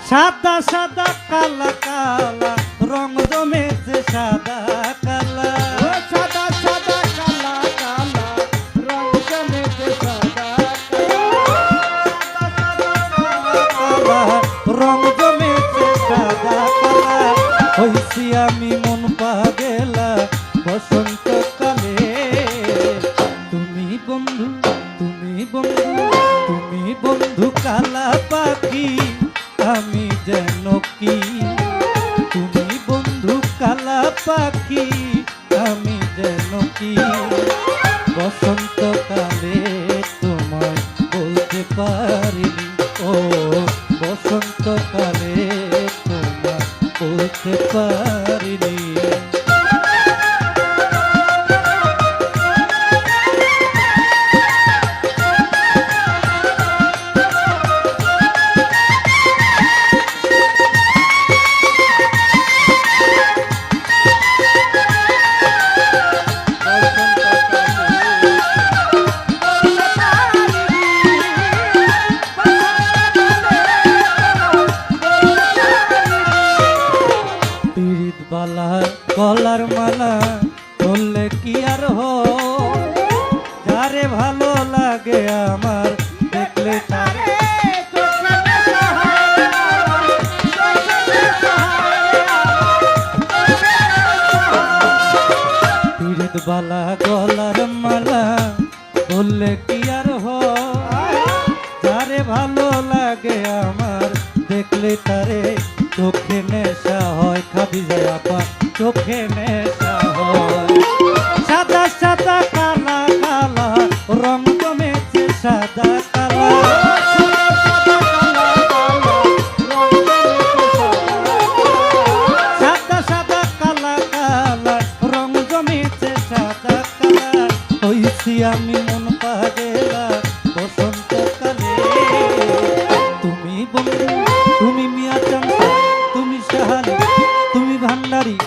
সাদা সাদা কালা কালা রং জমেছে সাদা কালা সাদা সাদা কালা কালা রং জমেছে সাদা কালা রং জমেছে সাদা কালা হইছি আমি মন পাগেলা বসন্তকালে তুমি বন্ধু তুমি বন্ধু তুমি বন্ধু কালা পাখি আমি যেন কি তুমি বন্ধু কালা পাখি আমি যেন কি বসন্তকালে তোমায় বলতে পারিনি ও বসন্তকালে তোমায় বলতে পারিনি গলার মালা বললে কি আর যারে ভালো লাগে আমার দেখলে তারে পীড়িত বালা গলার মালা বললে কি আর যারে ভালো লাগে আমার দেখলে তারে চোখে নেশা হয় খাবি যায় আপা চোখে নেশা হয় সাদা সাদা কালা কালা রং জমেছে সাদা কালা সাদা সাদা কালা কালা রং জমেছে সাদা কালা হইছি আমি মন পাগেলা বসন্তকালে তুমি বন্ধু তুমি মিয়া চাম্পা তুমি সাহালি তুমি ভান্ডারি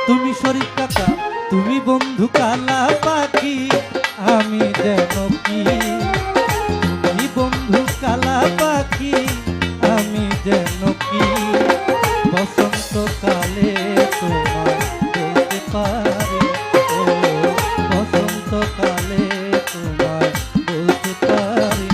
তুমি শরীফ কাকা তুমি বন্ধু কালা পাখি আমি যেন কি তুমি বন্ধু কালা পাখি আমি যেন কি বসন্তকালে তোমায় বলতে পারি ও বসন্তকালে তোমায় বলতে পারি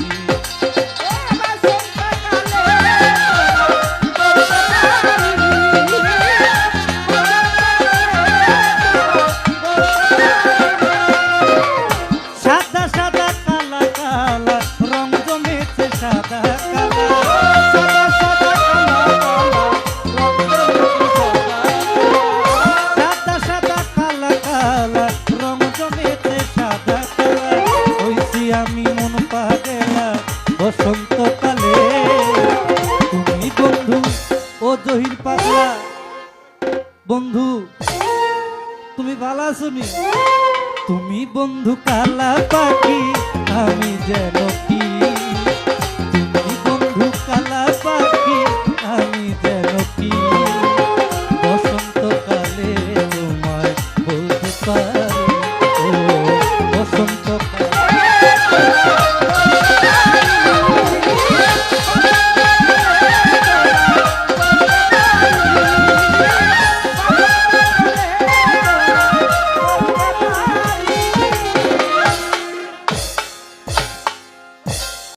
সাদা সাদা কালা কালা রং জমেছে সাদা কালা সাদা সাদা কালা কালা রং জমেছে সাদা কালা হইছি আমি মন পাগেলা বসন্তকালে তুমি বন্ধু ও জহির পাগলা বন্ধু তুমি ভালো আছো নি তুমি বন্ধু কালা পাখি আমি যেন কি